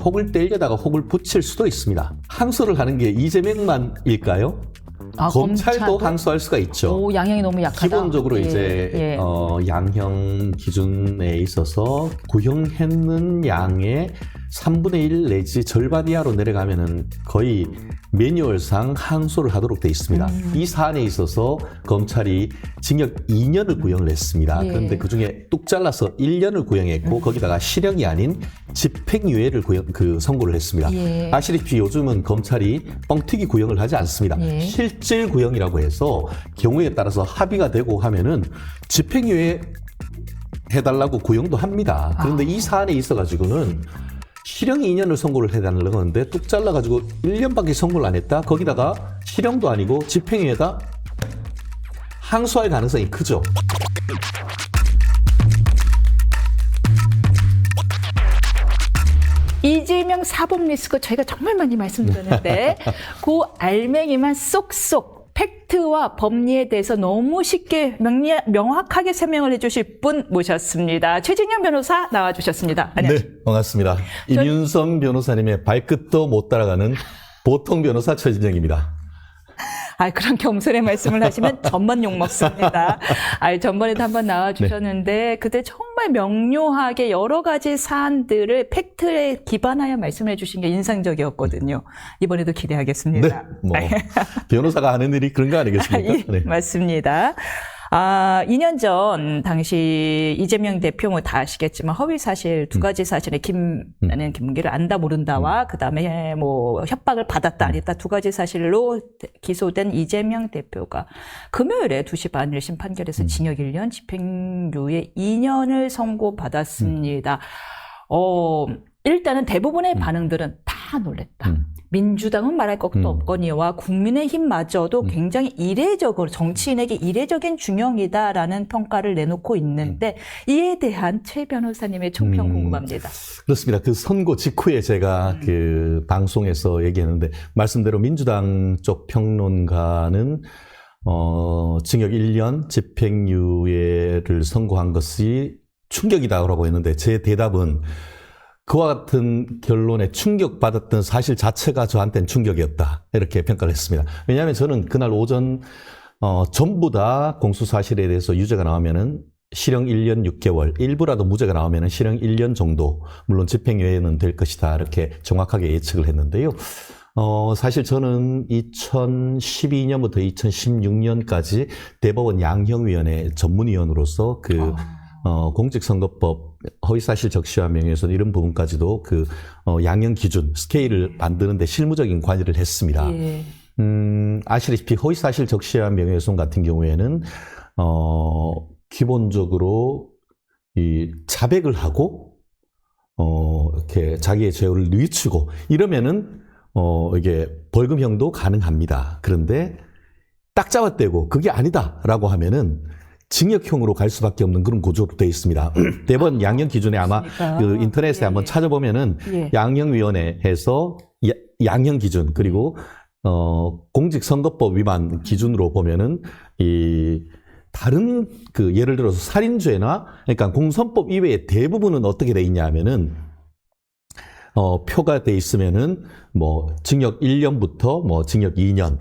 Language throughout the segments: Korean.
혹을 떼려다가 혹을 붙일 수도 있습니다. 항소를 하는 게 이재명만일까요? 검찰도 항소할 수가 있죠. 오, 양형이 너무 약하다. 기본적으로 예, 이제 예. 양형 기준에 있어서 구형했는 양의 3분의 1 내지 절반 이하로 내려가면은 거의 매뉴얼상 항소를 하도록 돼 있습니다. 이 사안에 있어서 검찰이 징역 2년을 구형을 했습니다. 예. 그런데 그중에 뚝 잘라서 1년을 구형했고 거기다가 실형이 아닌 집행유예를 선고를 했습니다. 예. 아시다시피 요즘은 검찰이 뻥튀기 구형을 하지 않습니다. 예. 실질 구형이라고 해서 경우에 따라서 합의가 되고 하면은 집행유예 해달라고 구형도 합니다. 그런데 이 사안에 있어가지고는 실형 2년을 선고를 해달라고 하는데 뚝 잘라가지고 1년밖에 선고를 안 했다? 거기다가 실형도 아니고 집행유예다? 항소할 가능성이 크죠. 이재명 사법 리스크 저희가 정말 많이 말씀드렸는데 그 알맹이만 쏙쏙 팩트와 법리에 대해서 너무 쉽게 명확하게 설명을 해주실 분 모셨습니다. 최진영 변호사 나와주셨습니다. 안녕하세요. 네, 반갑습니다. 임윤선 변호사님의 발끝도 못 따라가는 보통 변호사 최진영입니다. 그런 겸손의 말씀을 하시면 전번 욕먹습니다. 전번에도 한번 나와주셨는데 그때 정말 명료하게 여러 가지 사안들을 팩트에 기반하여 말씀해 주신 게 인상적이었거든요. 이번에도 기대하겠습니다. 네, 변호사가 하는 일이 그런 거 아니겠습니까? 예, 네. 맞습니다. 2년 전 당시 이재명 대표 다 아시겠지만 허위 사실 두 가지 사실에 나는 김문기를 안다 모른다와 그다음에 협박을 받았다 안 했다 두 가지 사실로 기소된 이재명 대표가 금요일에 2시 반 1심 판결에서 징역 1년 집행유예 2년을 선고받았습니다. 일단은 대부분의 반응들은 다 놀랬다. 민주당은 말할 것도 없거니와 국민의힘마저도 굉장히 이례적으로 정치인에게 이례적인 중형이다라는 평가를 내놓고 있는데 이에 대한 최 변호사님의 총평 궁금합니다. 그렇습니다. 그 선고 직후에 제가 그 방송에서 얘기했는데 말씀대로 민주당 쪽 평론가는 징역 1년 집행유예를 선고한 것이 충격이다라고 했는데 제 대답은 그와 같은 결론에 충격받았던 사실 자체가 저한테는 충격이었다. 이렇게 평가를 했습니다. 왜냐하면 저는 그날 오전 전부 다 공수사실에 대해서 유죄가 나오면은 실형 1년 6개월, 일부라도 무죄가 나오면은 실형 1년 정도, 물론 집행유예는 될 것이다. 이렇게 정확하게 예측을 했는데요. 사실 저는 2012년부터 2016년까지 대법원 양형위원회 전문위원으로서 공직선거법 허위사실 적시와 명예훼손 이런 부분까지도 양형 기준 스케일을 만드는데 실무적인 관여를 했습니다. 예. 아시다시피 허위사실 적시와 명예훼손 같은 경우에는 기본적으로 이 자백을 하고 이렇게 자기의 죄를 뉘우치고 이러면은 이게 벌금형도 가능합니다. 그런데 딱 잡아떼고 그게 아니다라고 하면은 징역형으로 갈 수밖에 없는 그런 구조로 되어 있습니다. 대법원 양형 기준에 아마 인터넷에 한번 찾아보면은 양형위원회에서 양형 기준 그리고 공직선거법 위반 기준으로 보면은 다른 예를 들어서 살인죄나 그러니까 공선법 이외의 대부분은 어떻게 돼 있냐 하면은 표가 돼 있으면은 징역 1년부터 징역 2년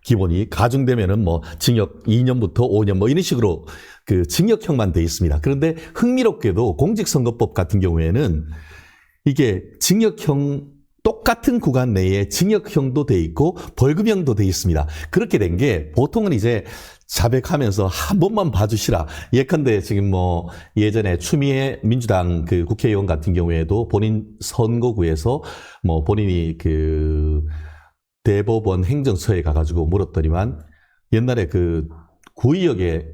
기본이 가중되면은 징역 2년부터 5년 이런 식으로 징역형만 돼 있습니다. 그런데 흥미롭게도 공직선거법 같은 경우에는 이게 징역형 똑같은 구간 내에 징역형도 돼 있고 벌금형도 돼 있습니다. 그렇게 된 게 보통은 이제 자백하면서 한 번만 봐주시라. 예컨대 지금 예전에 추미애 민주당 국회의원 같은 경우에도 본인 선거구에서 본인이 대법원 행정처에 가가지고 물었더니만 옛날에 구의역에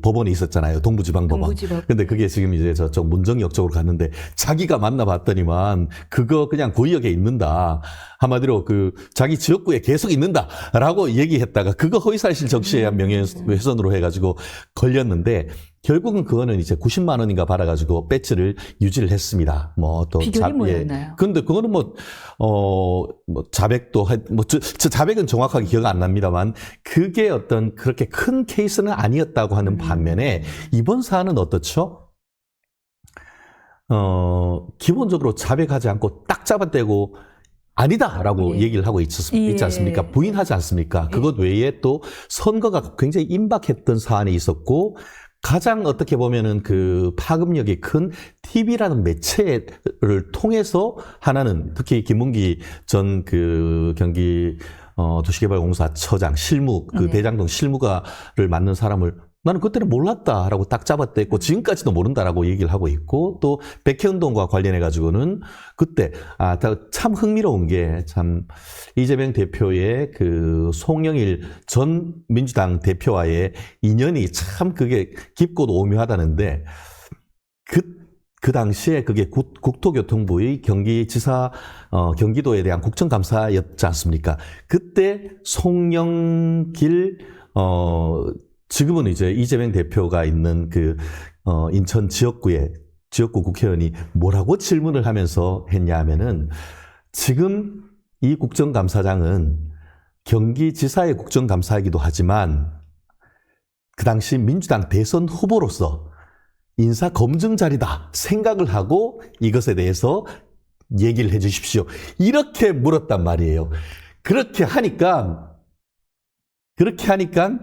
법원이 있었잖아요. 동부지방법원. 근데 그게 지금 이제 저쪽 문정역 쪽으로 갔는데 자기가 만나봤더니만 그거 그냥 구의역에 있는다. 한마디로 자기 지역구에 계속 있는다라고 얘기했다가 그거 허위사실 적시에 의한 명예훼손으로 해가지고 걸렸는데 결국은 그거는 이제 90만 원인가 받아가지고 배지를 유지를 했습니다. 또 비결이 뭐였나요? 근데 그거는 자백도 저 자백은 정확하게 기억 안 납니다만 그게 어떤 그렇게 큰 케이스는 아니었다고 하는 반면에 이번 사안은 어떻죠? 기본적으로 자백하지 않고 딱 잡아떼고 아니다라고 예. 얘기를 하고 있지 예. 않습니까? 부인하지 않습니까? 그것 외에 또 선거가 굉장히 임박했던 사안이 있었고 가장 어떻게 보면은 그 파급력이 큰 TV라는 매체를 통해서 하나는 특히 김문기 전 그 경기 도시개발공사 처장 실무 그 네. 대장동 실무가를 맡는 사람을 나는 그때는 몰랐다라고 딱 잡아떼고 지금까지도 모른다라고 얘기를 하고 있고 또 백현동과 관련해 가지고는 그때 참 흥미로운 게 참 이재명 대표의 그 송영일 전 민주당 대표와의 인연이 참 그게 깊고도 오묘하다는데 그 당시에 그게 국토교통부의 경기지사 경기도에 대한 국정감사였지 않습니까? 그때 송영길 지금은 이제 이재명 대표가 있는 그 인천 지역구 국회의원이 뭐라고 질문을 하면서 했냐 하면은 지금 이 국정감사장은 경기지사의 국정감사이기도 하지만 그 당시 민주당 대선 후보로서 인사 검증 자리다 생각을 하고 이것에 대해서 얘기를 해 주십시오. 이렇게 물었단 말이에요. 그렇게 하니까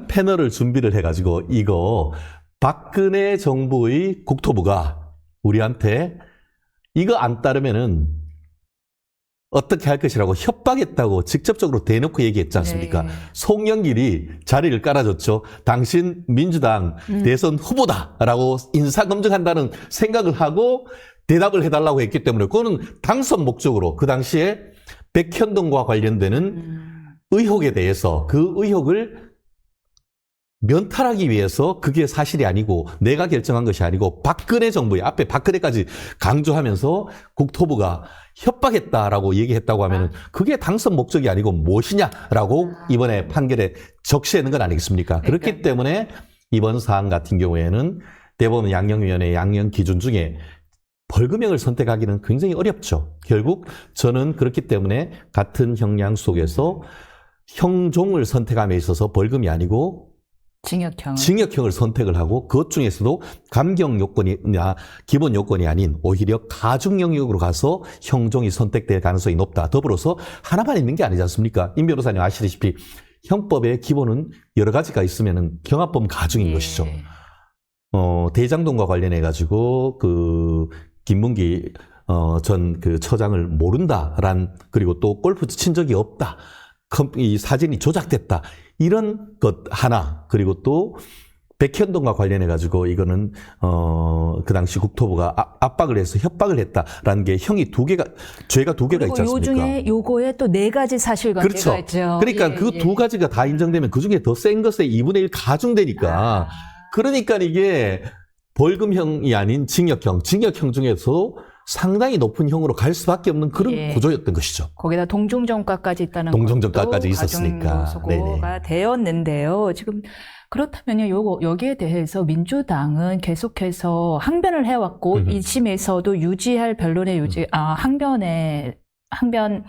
패널을 준비를 해가지고 이거 박근혜 정부의 국토부가 우리한테 이거 안 따르면은 어떻게 할 것이라고 협박했다고 직접적으로 대놓고 얘기했지 않습니까? 네. 송영길이 자리를 깔아줬죠. 당신 민주당 대선 후보다라고 인사검증한다는 생각을 하고 대답을 해달라고 했기 때문에 그거는 당선 목적으로 그 당시에 백현동과 관련되는 의혹에 대해서 그 의혹을 면탈하기 위해서 그게 사실이 아니고 내가 결정한 것이 아니고 박근혜 정부의 앞에 박근혜까지 강조하면서 국토부가 협박했다라고 얘기했다고 하면은 그게 당선 목적이 아니고 무엇이냐라고 이번에 판결에 적시하는 건 아니겠습니까? 그렇기 때문에 이번 사안 같은 경우에는 대법원 양형위원회 양형 기준 중에 벌금형을 선택하기는 굉장히 어렵죠. 결국 저는 그렇기 때문에 같은 형량 속에서 형종을 선택함에 있어서 벌금이 아니고 징역형을 선택을 하고 그것 중에서도 감경 요건이나 기본 요건이 아닌 오히려 가중 영역으로 가서 형종이 선택될 가능성이 높다. 더불어서 하나만 있는 게 아니지 않습니까? 임 변호사님 아시다시피 형법의 기본은 여러 가지가 있으면은 경합범 가중인 것이죠. 대장동과 관련해 가지고 그 김문기 전 그 처장을 모른다란 그리고 또 골프 친 적이 없다. 이 사진이 조작됐다. 이런 것 하나 그리고 또 백현동과 관련해 가지고 이거는 그 당시 국토부가 압박을 해서 협박을 했다라는 게 형이 죄가 두 개가 있지 않습니까? 요 중에 요거에 또 4가지 사실관계가 그렇죠. 있죠. 그러니까 그 두 가지가 다 인정되면 그 중에 더 센 것에 2분의 1 가중되니까 그러니까 이게 벌금형이 아닌 징역형 중에서 상당히 높은 형으로 갈 수밖에 없는 그런 구조였던 것이죠. 거기다 동중전과까지 있다는 동중전과까지 있었으니까. 가중요소가 되었는데요. 지금 그렇다면요, 여기에 대해서 민주당은 계속해서 항변을 해왔고 1심에서도 유지할 변론의 항변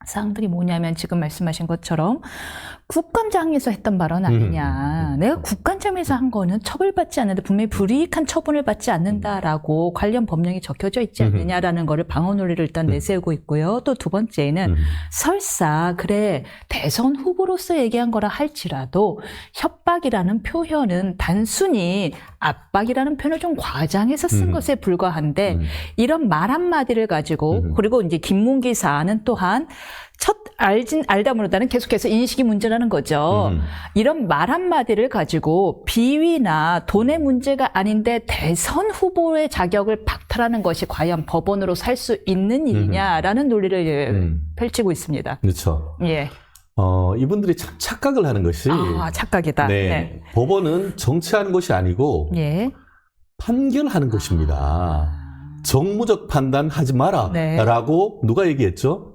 사항들이 뭐냐면 지금 말씀하신 것처럼 국감장에서 했던 발언 아니냐. 내가 국감장에서 한 거는 처벌받지 않는데 분명히 불이익한 처분을 받지 않는다라고 관련 법령이 적혀져 있지 않느냐라는 거를 방어 논리를 일단 내세우고 있고요. 또 두 번째는 설사 그래 대선 후보로서 얘기한 거라 할지라도 협박이라는 표현은 단순히 압박이라는 표현을 좀 과장해서 쓴 것에 불과한데 이런 말 한마디를 가지고 그리고 이제 김문기 사안은 또한 알다 모르다는 계속해서 인식이 문제라는 거죠. 이런 말 한마디를 가지고 비위나 돈의 문제가 아닌데 대선 후보의 자격을 박탈하는 것이 과연 법원으로 살 수 있는 일이냐라는 논리를 펼치고 있습니다. 그렇죠. 예. 이분들이 참 착각을 하는 것이 착각이다. 네. 법원은 정치하는 것이 아니고 판결하는 것입니다. 정무적 판단하지 마라 라고 누가 얘기했죠?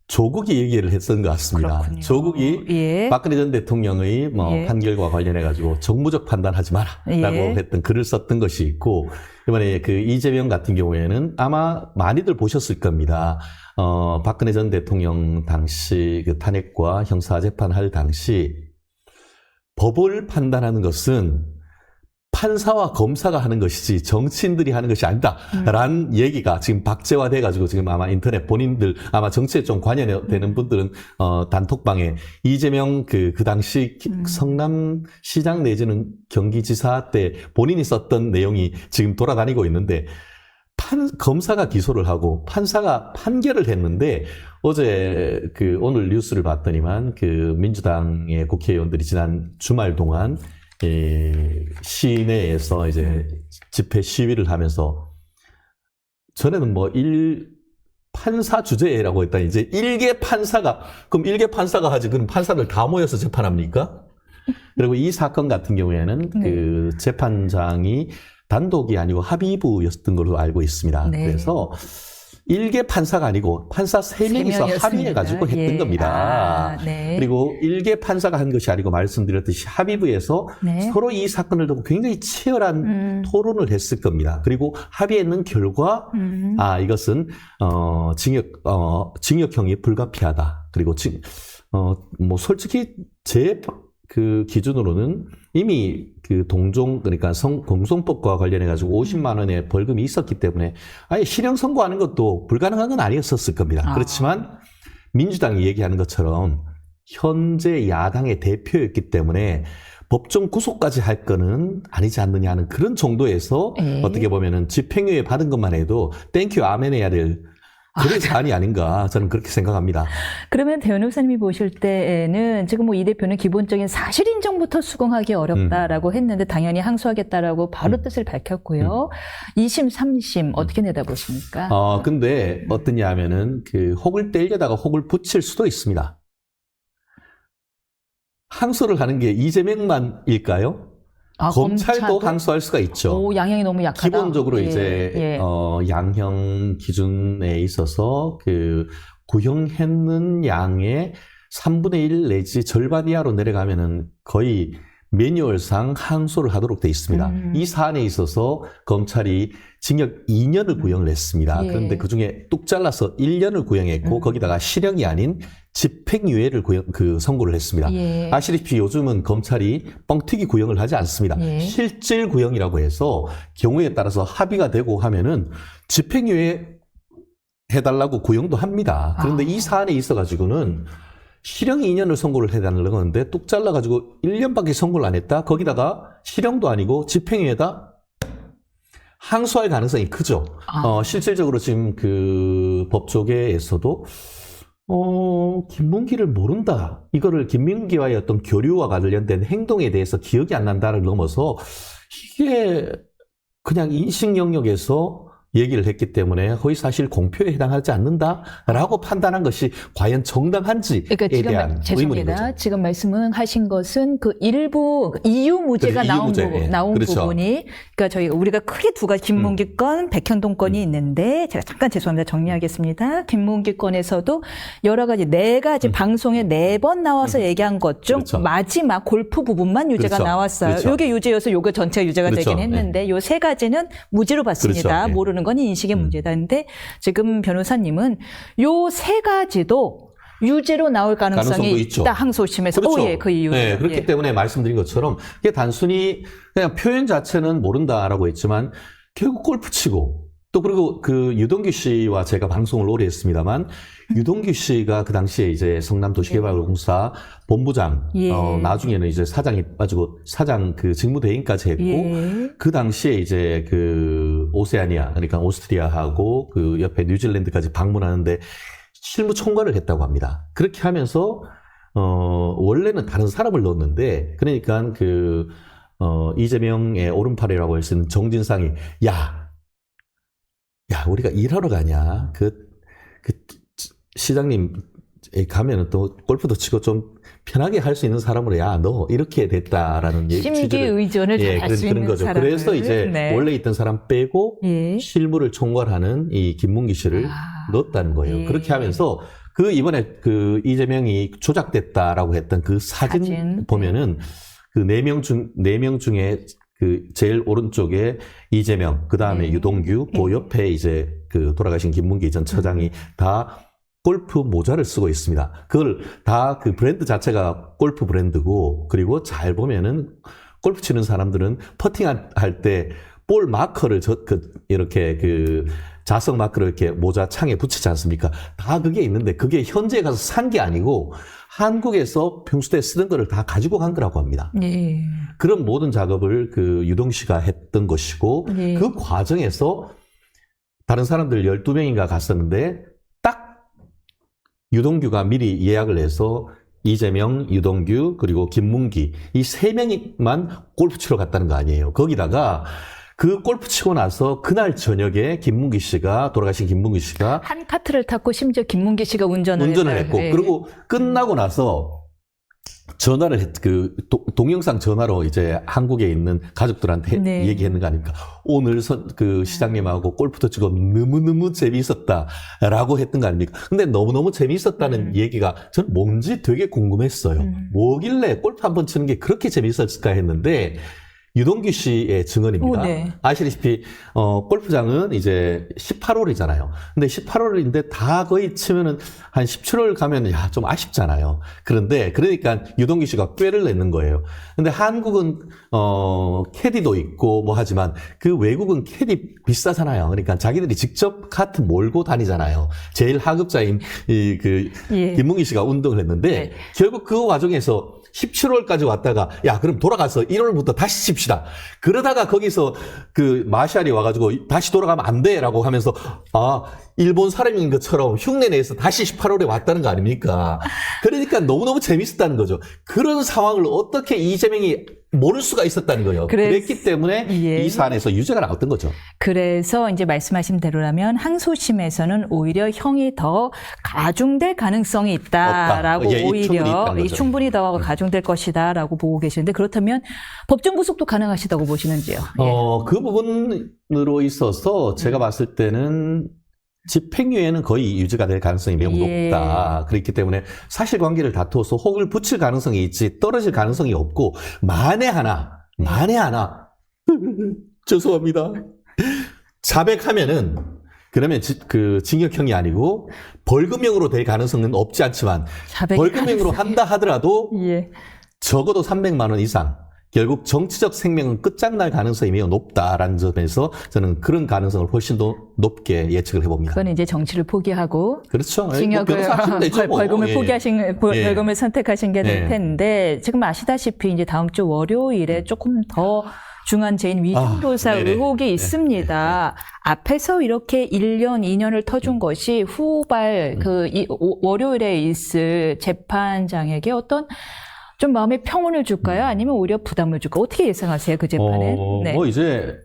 조국이 얘기를 했던 것 같습니다. 그렇군요. 조국이 박근혜 전 대통령의 판결과 관련해 가지고 정무적 판단하지 마라라고 했던 글을 썼던 것이 있고 이번에 그 이재명 같은 경우에는 아마 많이들 보셨을 겁니다. 박근혜 전 대통령 당시 그 탄핵과 형사 재판할 당시 법을 판단하는 것은 판사와 검사가 하는 것이지 정치인들이 하는 것이 아니다라는 얘기가 지금 박제화돼가지고 지금 아마 인터넷 본인들 아마 정치에 좀 관여되는 분들은 단톡방에 이재명 그 당시 성남시장 내지는 경기지사 때 본인이 썼던 내용이 지금 돌아다니고 있는데 검사가 기소를 하고 판사가 판결을 했는데 어제 오늘 뉴스를 봤더니만 민주당의 국회의원들이 지난 주말 동안 시내에서 이제 집회 시위를 하면서 전에는 판사 주제라고 했다. 이제 일개 판사가 하지. 그럼 판사들 다 모여서 재판합니까? 그리고 이 사건 같은 경우에는 재판장이 단독이 아니고 합의부였던 걸로 알고 있습니다. 네. 그래서 일개 판사가 아니고 판사 3명이서 합의해가지고 했던 겁니다. 네. 그리고 일개 판사가 한 것이 아니고 말씀드렸듯이 합의부에서 서로 이 사건을 두고 굉장히 치열한 토론을 했을 겁니다. 그리고 합의했는 결과 이것은 징역형이 불가피하다. 그리고 솔직히 제 기준으로는 이미 그러니까 공소법과 관련해가지고 50만 원의 벌금이 있었기 때문에 아예 실형 선고하는 것도 불가능한 건 아니었을 겁니다. 그렇지만 민주당이 얘기하는 것처럼 현재 야당의 대표였기 때문에 법정 구속까지 할 거는 아니지 않느냐 하는 그런 정도에서 어떻게 보면은 집행유예 받은 것만 해도 땡큐 아멘 해야 될 그런 사안이 아닌가 저는 그렇게 생각합니다. 그러면 변호사님이 보실 때에는 지금 이 대표는 기본적인 사실 인정부터 수긍하기 어렵다라고 했는데 당연히 항소하겠다라고 바로 뜻을 밝혔고요. 2심, 3심 어떻게 내다보십니까? 근데 어떠냐 하면은 혹을 떼려다가 혹을 붙일 수도 있습니다. 항소를 하는 게 이재명만일까요? 검찰도 항소할 수가 있죠. 양형이 너무 약하다. 기본적으로 이제 양형 기준에 있어서 구형했는 양의 3분의 1 내지 절반 이하로 내려가면은 거의 매뉴얼상 항소를 하도록 돼 있습니다. 이 사안에 있어서 검찰이 징역 2년을 구형을 했습니다. 그런데 그중에 뚝 잘라서 1년을 구형했고 거기다가 실형이 아닌 집행유예를 선고를 했습니다. 아시다시피 요즘은 검찰이 뻥튀기 구형을 하지 않습니다. 실질 구형이라고 해서 경우에 따라서 합의가 되고 하면은 집행유예 해달라고 구형도 합니다. 그런데 이 사안에 있어가지고는 실형 2년을 선고를 해달라고 하는데 뚝 잘라가지고 1년밖에 선고를 안 했다? 거기다가 실형도 아니고 집행유예다? 항소할 가능성이 크죠. 실질적으로 지금 법조계에서도 김문기를 모른다. 이거를 김문기와의 어떤 교류와 관련된 행동에 대해서 기억이 안 난다를 넘어서 이게 그냥 인식 영역에서 얘기를 했기 때문에 허위사실 공표에 해당하지 않는다라고 판단한 것이 과연 정당한지에 대한 의문인 거죠. 지금 말씀은 하신 것은 일부 이유 무죄가 나온 그렇죠. 부분이 그러니까 우리가 크게 두 가지 김문기 건, 백현동 건이 있는데 제가 잠깐 죄송합니다. 정리하겠습니다. 김문기 건에서도 여러 가지 4가지 방송에 4번 나와서 얘기한 것 중 마지막 골프 부분만 유죄가 나왔어요. 이게 유죄여서 요거 전체가 유죄가 되긴 했는데 요 3가지는 무죄로 봤습니다. 모르는 건 인식의 문제다. 근데 지금 변호사님은 요 3가지도 유죄로 나올 가능성이 있다. 항소심에서. 그 이유는. 그렇기 때문에 말씀드린 것처럼 이게 단순히 그냥 표현 자체는 모른다라고 했지만 결국 골프 치고 또 그리고 유동규 씨와 제가 방송을 오래 했습니다만 유동규 씨가 그 당시에 이제 성남도시개발공사 본부장, 나중에는 이제 사장이 빠지고 사장 직무대행까지 했고 그 당시에 이제 오세아니아, 그러니까 오스트리아하고 옆에 뉴질랜드까지 방문하는데 실무 총괄을 했다고 합니다. 그렇게 하면서 원래는 다른 사람을 넣었는데 그러니까 이재명의 오른팔이라고 할 수 있는 정진상이 우리가 일하러 가냐? 시장님 가면은 또 골프도 치고 좀 편하게 할 수 있는 사람으로 너 이렇게 됐다라는 얘기. 심기 의존을 잘 할 수 있는 거죠. 사람을. 그래서 이제 원래 있던 사람 빼고 실무를 총괄하는 이 김문기 씨를 넣었다는 거예요. 그렇게 하면서 이번에 이재명이 조작됐다라고 했던 사진 보면은 4명 중에 제일 오른쪽에 이재명, 그 다음에 유동규, 그 옆에 이제 돌아가신 김문기 전 처장이 다 골프 모자를 쓰고 있습니다. 그걸 다 브랜드 자체가 골프 브랜드고, 그리고 잘 보면은 골프 치는 사람들은 퍼팅 할 때 볼 마커를 이렇게 자석 마커를 이렇게 모자 창에 붙이지 않습니까? 다 그게 있는데 그게 현지에 가서 산 게 아니고 한국에서 평소에 쓰던 거를 다 가지고 간 거라고 합니다. 예. 그런 모든 작업을 유동 씨가 했던 것이고 예. 그 과정에서 다른 사람들 12명인가 갔었는데 딱 유동규가 미리 예약을 해서 이재명, 유동규, 그리고 김문기 이 3명만 골프 치러 갔다는 거 아니에요. 거기다가 그 골프 치고 나서 그날 저녁에 돌아가신 김문기 씨가 한 카트를 탔고 심지어 김문기 씨가 운전을 했고 예. 그리고 끝나고 나서 전화를 동영상 전화로 이제 한국에 있는 가족들한테 네. 얘기했는 거 아닙니까? 오늘 시장님하고 골프도 치고 너무너무 재미있었다라고 했던 거 아닙니까? 근데 너무너무 재미있었다는 얘기가 저는 뭔지 되게 궁금했어요. 뭐길래 골프 한번 치는 게 그렇게 재미있었을까 했는데 유동규 씨의 증언입니다. 네. 아시다시피 골프장은 이제 18홀이잖아요. 근데 18홀인데 다 거의 치면은 한 17홀 가면 좀 아쉽잖아요. 그러니까 유동규 씨가 꾀를 내는 거예요. 근데 한국은 캐디도 있고 뭐 하지만 그 외국은 캐디 비싸잖아요. 그러니까 자기들이 직접 카트 몰고 다니잖아요. 제일 하급자인 예. 김문기 씨가 운동을 했는데 네. 결국 그 과정에서 17홀까지 왔다가 그럼 돌아가서 1홀부터 다시 칩시다. 그러다가 거기서 마샬이 와가지고 다시 돌아가면 안 돼라고 하면서 일본 사람인 것처럼 흉내내서 다시 18홀에 왔다는 거 아닙니까? 그러니까 너무너무 재밌었다는 거죠. 그런 상황을 어떻게 이재명이 모를 수가 있었다는 거예요. 그랬기 때문에 예. 이 사안에서 유죄가 나왔던 거죠. 그래서 이제 말씀하신 대로라면 항소심에서는 오히려 형이 더 가중될 가능성이 있다라고 오히려 충분히 더 가중될 것이다라고 보고 계시는데 그렇다면 법정 구속도 가능하시다고 보시는지요? 예. 그 부분으로 있어서 제가 봤을 때는 집행유예는 거의 유죄가 될 가능성이 매우 높다. 그렇기 때문에 사실관계를 다투어서 혹을 붙일 가능성이 있지 떨어질 가능성이 없고 만에 하나 죄송합니다. 자백하면은 그러면 징역형이 아니고 벌금형으로 될 가능성은 없지 않지만 벌금형으로 한다 하더라도 적어도 300만 원 이상 결국 정치적 생명은 끝장날 가능성이 매우 높다라는 점에서 저는 그런 가능성을 훨씬 더 높게 예측을 해봅니다. 그건 이제 정치를 포기하고 그렇죠. 징역을 벌금을 벌금을 선택하신 게 될 텐데 지금 아시다시피 이제 다음 주 월요일에 조금 더 중한 죄인 위증교사 의혹이 있습니다. 앞에서 이렇게 1년, 2년을 터준 것이 후발 월요일에 있을 재판장에게 어떤 좀 마음의 평온을 줄까요? 아니면 오히려 부담을 줄까요? 어떻게 예상하세요, 그 재판은? 이제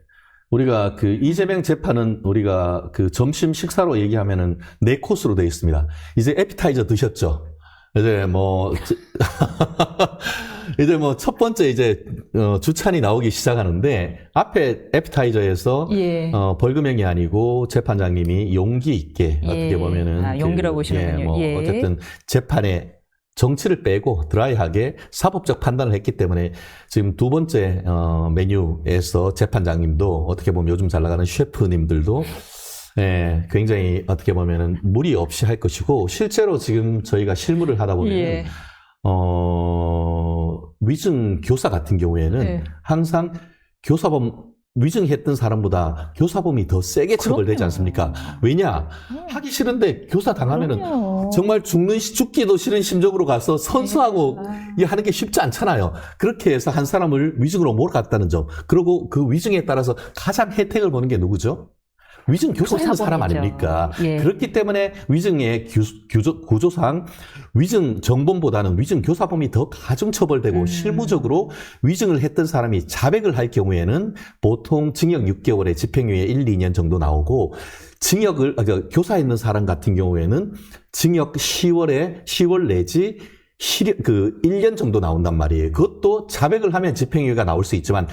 우리가 이재명 재판은 우리가 점심 식사로 얘기하면은 4코스로 되어 있습니다. 이제 에피타이저 드셨죠? 이제 첫 번째 주찬이 나오기 시작하는데 앞에 에피타이저에서 벌금형이 아니고 재판장님이 용기 있게 어떻게 보면은 용기라고 보시는군요. 어쨌든 재판에 정치를 빼고 드라이하게 사법적 판단을 했기 때문에 지금 두 번째 메뉴에서 재판장님도 어떻게 보면 요즘 잘 나가는 셰프님들도 굉장히 어떻게 보면은 무리 없이 할 것이고 실제로 지금 저희가 실무를 하다 보면 위증 교사 같은 경우에는 항상 교사범 위증했던 사람보다 교사범이 더 세게 처벌되지 않습니까? 왜냐? 하기 싫은데 교사 당하면은 정말 죽기도 싫은 심정으로 가서 선수하고 하는 게 쉽지 않잖아요. 그렇게 해서 한 사람을 위증으로 몰아갔다는 점. 그리고 그 위증에 따라서 가장 혜택을 보는 게 누구죠? 위증 교사하는 사람 아닙니까? 그렇기 때문에 위증의 구조상 위증 정범보다는 위증 교사범이 더 가중처벌되고 실무적으로 위증을 했던 사람이 자백을 할 경우에는 보통 징역 6개월에 집행유예 1, 2년 정도 나오고 교사했는 사람 같은 경우에는 징역 10월 내지 1년 정도 나온단 말이에요. 그것도 자백을 하면 집행유예가 나올 수 있지만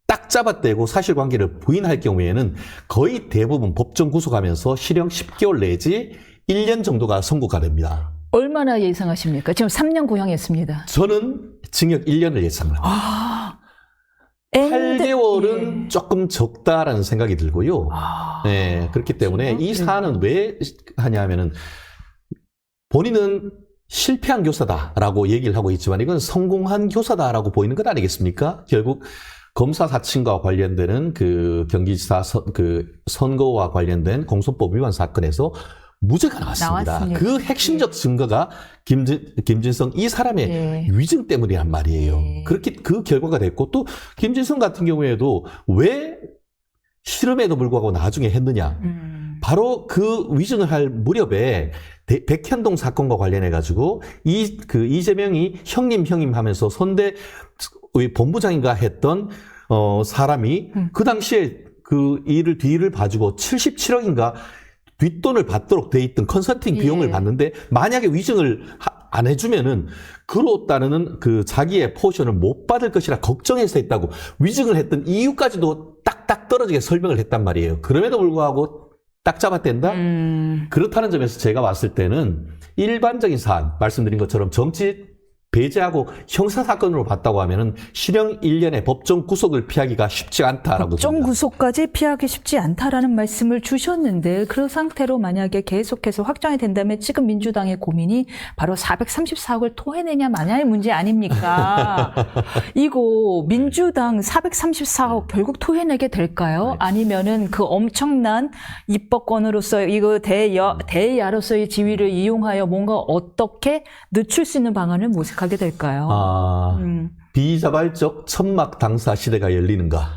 딱 잡아떼고 사실관계를 부인할 경우에는 거의 대부분 법정 구속하면서 실형 10개월 내지 1년 정도가 선고가 됩니다. 얼마나 예상하십니까? 지금 3년 구형했습니다. 저는 징역 1년을 예상을 합니다. 8개월은 조금 적다라는 생각이 들고요. 그렇기 때문에 이 사안은 왜 하냐면은 본인은 실패한 교사다라고 얘기를 하고 있지만 이건 성공한 교사다라고 보이는 것 아니겠습니까? 결국 검사 사칭과 관련되는 그 경기지사 선거와 관련된 공소법 위반 사건에서 무죄가 나왔습니다. 그 핵심적 증거가 김진성 이 사람의 위증 때문이란 말이에요. 그렇게 그 결과가 됐고 또 김진성 같은 경우에도 왜 실험에도 불구하고 나중에 했느냐. 바로 그 위증을 할 무렵에 백현동 사건과 관련해가지고 이재명이 형님 하면서 선대의 본부장인가 했던 사람이 그 당시에 그 일을 뒤를 봐주고 77억인가 뒷돈을 받도록 돼 있던 컨설팅 비용을 받는데 만약에 위증을 안 해주면은 그로 따르는 그 자기의 포션을 못 받을 것이라 걱정해서 했다고 위증을 했던 이유까지도 딱딱 떨어지게 설명을 했단 말이에요. 그럼에도 불구하고 딱 잡아댄다? 그렇다는 점에서 제가 봤을 때는 일반적인 사안, 말씀드린 것처럼 정치 배제하고 형사사건으로 봤다고 하면은 실형 1년에 법정 구속을 피하기가 쉽지 않다라고 법정 봅니다. 구속까지 피하기 쉽지 않다라는 말씀을 주셨는데 그 상태로 만약에 계속해서 확정이 된다면 지금 민주당의 고민이 바로 434억을 토해내냐 마냐의 문제 아닙니까? 이거 민주당 434억 결국 토해내게 될까요? 아니면은 그 엄청난 입법권으로서 이거 대야로서의 지위를 이용하여 뭔가 어떻게 늦출 수 있는 방안을 모색하게 될까요? 비자발적 천막 당사 시대가 열리는가?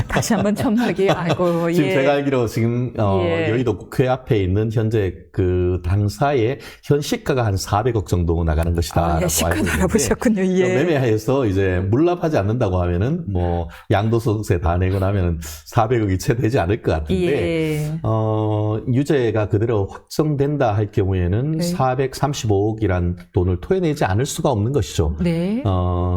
다시 한번 천막이, 아이고, 지금 제가 알기로 지금, 여의도 국회 앞에 있는 현재 그 당사의 현 시가가 한 400억 정도 나가는 것이다. 예, 시가 알아보셨군요. 예. 매매해서 이제 물납하지 않는다고 하면은 뭐 양도소득세 다 내고 나면은 400억이 채 되지 않을 것 같은데, 유죄가 그대로 확정된다 할 경우에는 435억이란 돈을 토해내지 않을 수가 없는 것이죠. 네.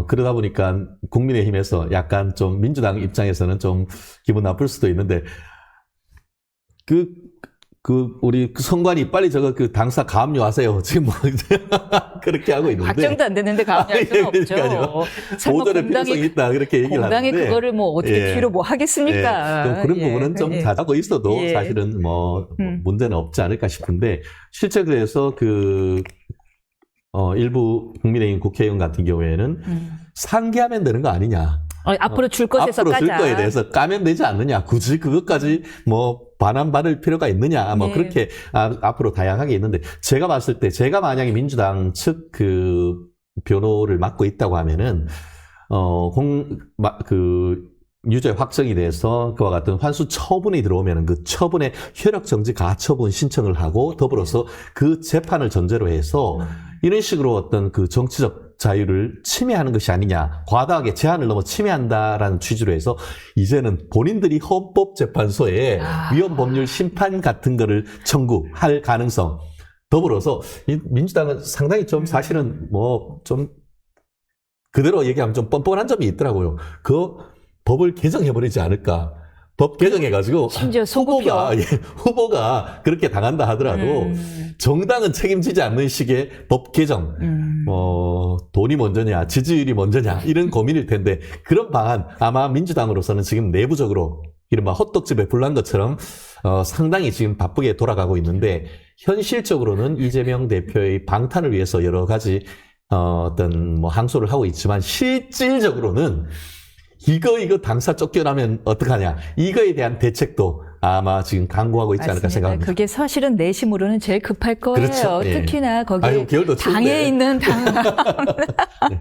그러다 보니까 국민의힘에서 약간 좀 민주당 입장에서는 좀 기분 나쁠 수도 있는데 우리 선관위 빨리 저거 그 당사 가압류하세요. 지금 뭐 그렇게 하고 있는데 확정도 안 되는데 가압류할 수는 없죠. 보존의 필요성이 있다 그렇게 얘기를 하는데 공당이 그거를 뭐 어떻게 뒤로 뭐 하겠습니까? 그런 부분은 좀 잘하고 있어도 사실은 뭐 문제는 없지 않을까 싶은데 실제 그래서 일부 국민의힘 국회의원 같은 경우에는 상기하면 되는 거 아니냐. 앞으로 줄 것에서 앞으로 까자. 줄 거에 대해서 까면 되지 않느냐. 굳이 그것까지 뭐 반환받을 필요가 있느냐. 뭐 그렇게 앞으로 다양하게 있는데 제가 봤을 때 제가 만약에 민주당 측 그 변호를 맡고 있다고 하면은 유죄 확정이 돼서 그와 같은 환수 처분이 들어오면은 그 처분의 효력 정지 가처분 신청을 하고 더불어서 그 재판을 전제로 해서 이런 식으로 어떤 그 정치적 자유를 침해하는 것이 아니냐, 과다하게 제한을 넘어 침해한다라는 취지로 해서 이제는 본인들이 헌법재판소에 위헌법률 심판 같은 거를 청구할 가능성, 더불어서 민주당은 상당히 좀 사실은 뭐 좀 그대로 얘기하면 좀 뻔뻔한 점이 있더라고요. 그 법을 개정해버리지 않을까. 법 개정해가지고 심지어 소급표. 후보가 그렇게 당한다 하더라도 정당은 책임지지 않는 식의 법 개정, 돈이 먼저냐, 지지율이 먼저냐 이런 고민일 텐데 그런 방안 아마 민주당으로서는 지금 내부적으로 이른바 헛떡집에 불난 것처럼 상당히 지금 바쁘게 돌아가고 있는데 현실적으로는 이재명 대표의 방탄을 위해서 여러 가지 어떤 뭐 항소를 하고 있지만 실질적으로는 이거 당사 쫓겨나면 어떡하냐. 이거에 대한 대책도 아마 지금 강구하고 있지 않을까 생각합니다. 그게 사실은 내심으로는 제일 급할 거예요. 그렇죠. 특히나 거기 당에 있는 당. 네.